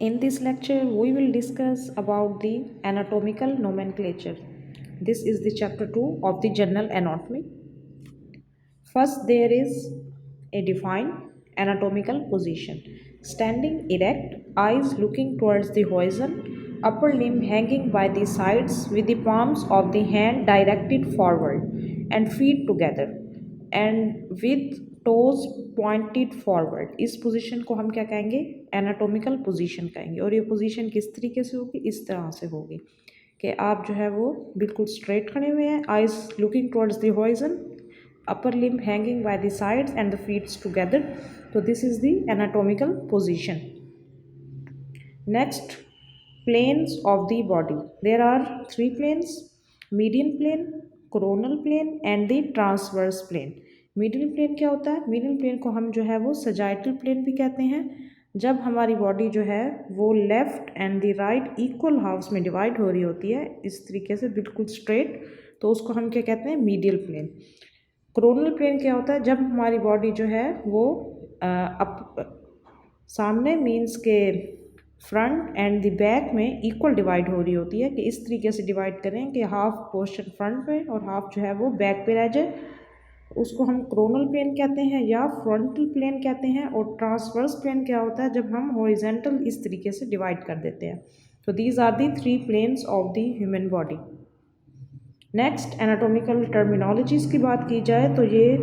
In this lecture, we will discuss about the anatomical nomenclature. This is the chapter 2 of the general anatomy. First, there is a defined anatomical position. Standing erect, eyes looking towards the horizon, upper limb hanging by the sides with the palms of the hand directed forward and feet together and with toes pointed forward. इस position को हम क्या कहेंगे? Anatomical position कहेंगे। और ये position किस तरीके से होगी? इस तरह से होगी कि आप जो है वो बिल्कुल स्ट्रेट खड़े हुए हैं, eyes looking towards the horizon, upper limb hanging by the sides and the feets together. तो this is the anatomical position. Next, planes of the body. There are three planes: median plane, coronal plane and the transverse plane. Medial plane क्या होता है? Medial plane को हम जो है वो sagittal plane भी कहते हैं। जब हमारी बॉडी जो है वो left and the right equal halfs में डिवाइड हो रही होती है इस तरीके से बिल्कुल स्ट्रेट, तो उसको हम क्या कहते हैं? Medial plane. कोरोनल प्लेन क्या होता है? जब हमारी बॉडी जो है वो सामने मीन्स के फ्रंट एंड द बैक में इक्वल डिवाइड हो रही होती है कि इस तरीके से डिवाइड करें कि हाफ पोर्शन फ्रंट में और हाफ जो है वो बैक पे रह जाए, उसको हम कोरोनल प्लेन कहते हैं या फ्रंटल प्लेन कहते हैं। और ट्रांसवर्स प्लेन क्या होता है? जब हम हॉरिजॉन्टल इस तरीके से डिवाइड कर देते हैं। तो these are the three planes of the human body. Next, anatomical terminologies की बात की जाए तो ये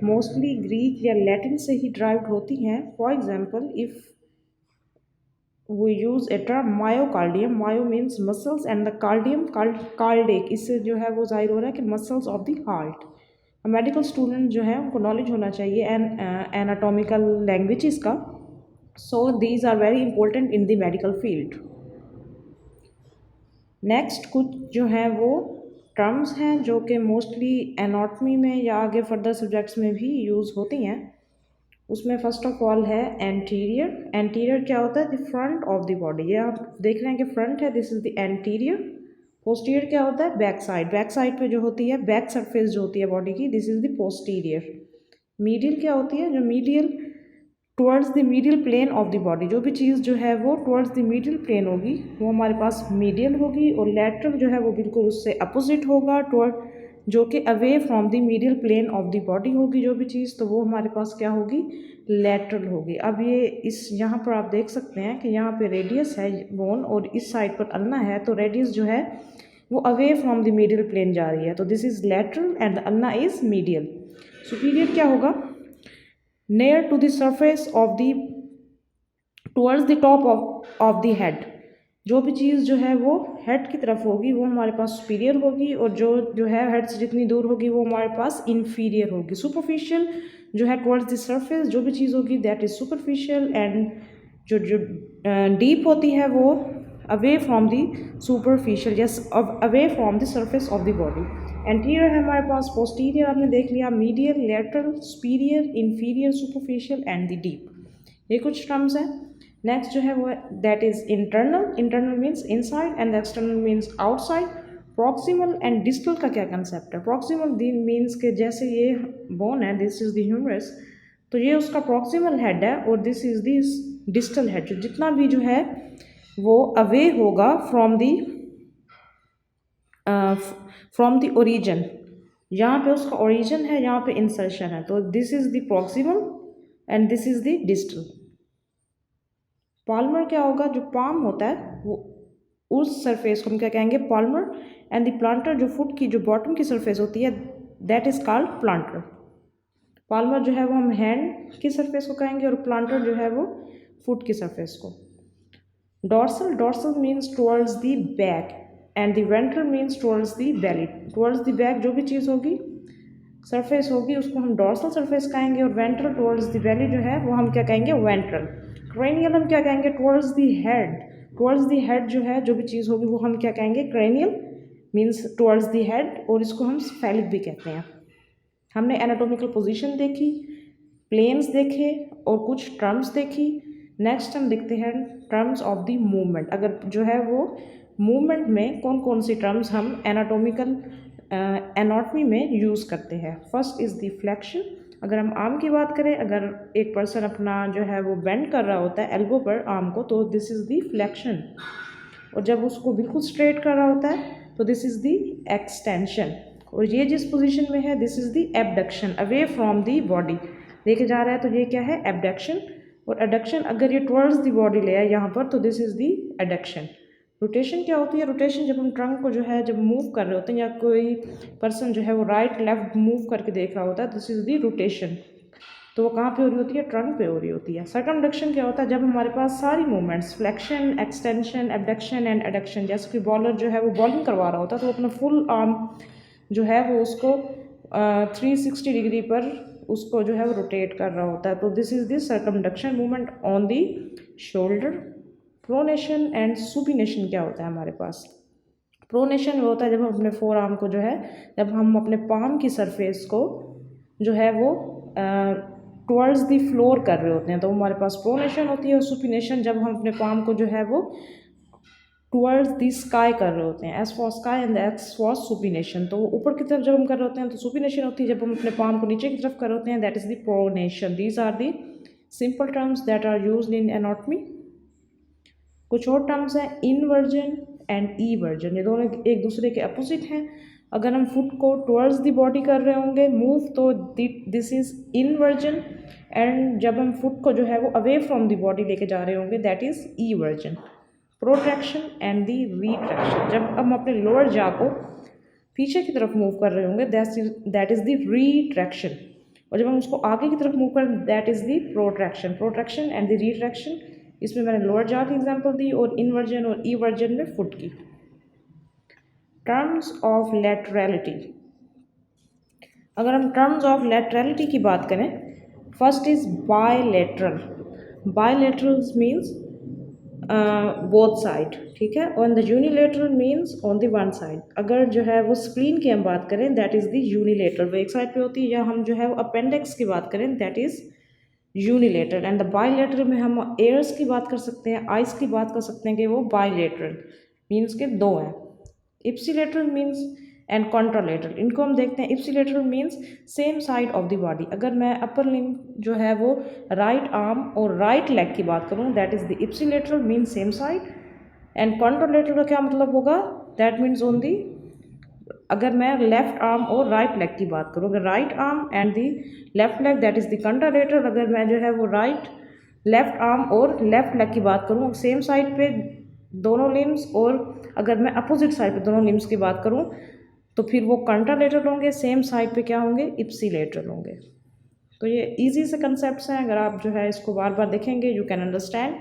मोस्टली ग्रीक या लैटिन से ही ड्राइव्ड होती हैं। For example, if we use a term myocardium, myo means muscles and the cardium cardiac, इससे जो है वो जाहिर हो रहा है कि muscles of the heart। Medical student जो है उनको नॉलेज होना चाहिए एनाटॉमिकल लैंग्वेजेस का। So these are very important in the medical field. Next, कुछ जो है वो टर्म्स हैं जो कि मोस्टली एनाटॉमी में या आगे फर्दर सब्जेक्ट्स में भी यूज़ होती हैं। उसमें फर्स्ट ऑफ ऑल है एंटीरियर। एंटीरियर क्या होता है? The front of the body. ये आप देख रहे हैं कि फ्रंट है, this is the anterior. Posterior क्या होता है? Back side. बैक साइड पे जो होती है बैक सरफेस जो होती है बॉडी की, this is the posterior. Medial क्या होती है? जो medial towards the medial plane of the body, जो भी चीज़ जो है वो टुवर्ड्स द मीडियल प्लेन होगी वो हमारे पास मीडियल होगी। और लैटरल जो है वो बिल्कुल उससे अपोजिट होगा, टुवर्ड जो कि away from the medial plane of the body होगी जो भी चीज़, तो वो हमारे पास क्या होगी? लैटरल होगी। अब ये इस यहाँ पर आप देख सकते हैं कि यहाँ पे रेडियस है बोन और इस साइड पर अल्ना है, तो रेडियस जो है वो away from the medial plane जा रही है, तो this is lateral and ulna is medial. Superior क्या होगा? Near to the surface of the towards the top of the head. जो भी चीज़ जो है वो हेड की तरफ होगी वो हमारे पास सुपीरियर होगी, और जो है हेड से जितनी दूर होगी वो हमारे पास इन्फीरियर होगी। सुपरफिशियल जो है टुवर्ड्स द सरफेस जो भी चीज़ होगी दैट इज़ सुपरफिशियल, एंड जो डीप होती है वो away from the superficial, yes, away from the surface of the body. Anterior है हमारे पास, पोस्टीरियर आपने देख लिया, medial, lateral, superior, inferior, superficial and the deep. ये कुछ टर्म्स हैं। नेक्स्ट जो है वो that is internal. Internal means inside and external means outside. Proximal and distal का क्या कंसेप्ट है? प्रॉक्सिमल मीन्स के जैसे ये बोन है, दिस इज द ह्यूमरस, तो ये उसका प्रॉक्सिमल हेड है और this is this distal head. जो जितना भी जो है वो अवे होगा फ्रॉम द ओरिजिन, यहाँ पे उसका ओरिजिन है, यहाँ पे इंसर्शन है, तो this is the proximal and this is the distal. Palmer क्या होगा? जो पाम होता है वो उस सरफेस को हम क्या कहेंगे? पाल्मर। एंड द प्लांटर, जो फुट की जो बॉटम की सरफेस होती है that is called planter. Palmer जो है वो हम हैंड की सरफेस को कहेंगे और प्लांटर जो है वो फुट की सरफेस को। Dorsal, dorsal means towards the back and the ventral means towards the belly. Towards the back जो भी चीज़ होगी सरफेस होगी उसको हम डॉर्सल सरफेस कहेंगे, और वेंट्रल टुवर्ड्स द बेली जो है वो हम क्या कहेंगे? वेंट्रल। क्रेनियल हम क्या कहेंगे? Towards the head. Towards the head जो है जो भी चीज़ होगी वो हम क्या कहेंगे? Cranial means towards the head, और इसको हम स्फेलिक भी कहते हैं। हमने एनाटॉमिकल पोजीशन देखी, प्लेन्स देखे और कुछ टर्म्स देखी। नेक्स्ट हम देखते हैं टर्म्स ऑफ द मूवमेंट। अगर जो है वो मूवमेंट में कौन कौन सी टर्म्स हम एनाटॉमिकल एनाटॉमी में यूज़ करते हैं। First is the flexion. अगर हम आर्म की बात करें, अगर एक पर्सन अपना जो है वो बेंड कर रहा होता है एल्बो पर आर्म को, तो दिस इज़ दी फ्लेक्शन। और जब उसको बिल्कुल स्ट्रेट कर रहा होता है तो दिस इज़ दी एक्सटेंशन। और ये जिस पोजीशन में है this is the abduction, away from the body लेके जा रहा है, तो ये क्या है, एबडक्शन। और एडक्शन अगर ये टुवर्ड्स दी बॉडी ले आए यहाँ पर, तो this is the adduction. Rotation क्या होती है, रोटेशन जब हम ट्रंक को जो है जब मूव कर रहे होते हैं, या कोई पर्सन जो है वो राइट लेफ्ट मूव करके देख रहा होता है, दिस इज़ दी रोटेशन। तो वो कहाँ पे हो रही होती है, ट्रंक पे हो रही होती है। सर्कमडक्शन क्या होता है, जब हमारे पास सारी movements flexion, extension, abduction and adduction, जैसे कि बॉलर जो है वो बॉलिंग करवा रहा होता है, तो अपना फुल आर्म जो है वो उसको 360 डिग्री पर उसको जो है वो रोटेट कर रहा होता है। तो this is this circumduction movement on the shoulder. Pronation and supination क्या होता है हमारे पास, प्रोनेशन वो होता है जब हम अपने फोर आर्म को जो है, जब हम अपने पाम की सरफेस को जो है वो टुवर्ड्स दी फ्लोर कर रहे होते हैं, तो हमारे पास प्रोनेशन होती है। और सुपिनेशन जब हम अपने पाम को जो है वो टुवर्ड्स दी स्काई कर रहे होते हैं, S for sky and S for supination. तो ऊपर की तरफ जब हम कर रहे होते हैं तो सुपिनेशन होती है, जब हम अपने पाम को नीचे की तरफ कर रहे होते हैं that is the pronation. These are the simple terms that are used in anatomy. कुछ और टर्म्स हैं, इनवर्जन एंड ईवर्जन, ये दोनों एक दूसरे के अपोजिट हैं। अगर हम फुट को टुवर्ड्स दी बॉडी कर रहे होंगे मूव, तो दिस इज़ इनवर्जन। एंड जब हम फुट को जो है वो अवे फ्रॉम दी बॉडी लेके जा रहे होंगे that is eversion. Protraction and the retraction, जब हम अपने लोअर जा को पीछे की तरफ मूव कर रहे होंगे दैट इज़ दी रिट्रैक्शन। और जब हम उसको आगे की तरफ मूव करें that is the protraction. Protraction and the retraction, इसमें मैंने लोअर जा की एग्जांपल दी और इनवर्जन और ईवर्जन में फुट की। टर्म्स ऑफ लैटरलिटी, अगर हम टर्म्स ऑफ लैटरलिटी की बात करें, first is bilateral. Bilateral means both side, ठीक है। On the unilateral means on the one side. अगर जो है वो स्प्लीन की हम बात करें दैट इज़ द यूनिलेटरल, वो एक साइड पे होती है। या हम जो है वो अपेंडिक्स की बात करें that is unilateral. And the bilateral में हम एयर्स की बात कर सकते हैं, आइस की बात कर सकते हैं कि वो बायलैटरल मीन्स के दो हैं। इप्सिलेटरल मीन्स एंड कॉन्ट्रालेटरल, इनको हम देखते हैं। Ipsilateral means same side of the body. अगर मैं अपर लिम्ब जो है वो राइट आर्म और राइट लेग की बात करूँ that is the ipsilateral means same side. And contralateral का क्या मतलब होगा, दैट मीन्स ऑन दी, अगर मैं लेफ्ट आर्म और राइट लेग की बात करूँ, अगर right arm and the left leg that is the contralateral. अगर मैं जो है वो लेफ्ट आर्म और लेफ्ट लेग की बात करूँ सेम साइड पे दोनों लिम्स, और अगर मैं अपोजिट साइड पे दोनों लिम्स की बात करूँ तो फिर वो कॉन्ट्रालेटरल होंगे, सेम साइड पे क्या होंगे, इप्सिलेटरल होंगे। तो ये इजी से कंसेप्ट्स हैं, अगर आप जो है इसको बार बार देखेंगे you can understand.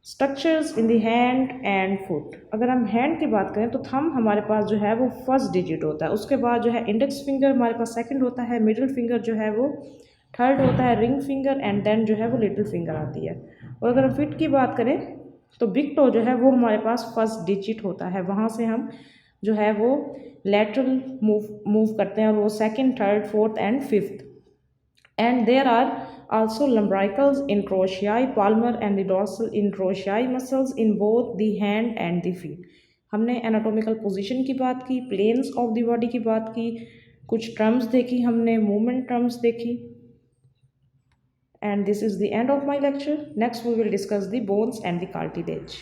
Structures in the hand and foot, अगर हम हैंड की बात करें तो थंब हमारे पास जो है वो फर्स्ट डिजिट होता है, उसके बाद जो है इंडेक्स फिंगर हमारे पास सेकंड होता है, मिडिल फिंगर जो है वो थर्ड होता है, रिंग फिंगर एंड देन जो है वो लिटिल फिंगर आती है। और अगर हम फिट की बात करें तो बिग टो जो है वो हमारे पास फर्स्ट डिजिट होता है, वहाँ से हम जो है वो लैटरल मूव करते हैं, और वो second, third, fourth and fifth. And there are also lumbricals, interossei, palmar and the dorsal interossei muscles in both the hand and the feet। हमने एनाटॉमिकल पोजीशन की बात की, प्लेन्स ऑफ द बॉडी की बात की, कुछ टर्म्स देखी हमने, मूवमेंट टर्म्स देखी। And this is the end of my lecture. Next we will discuss the bones and the cartilage.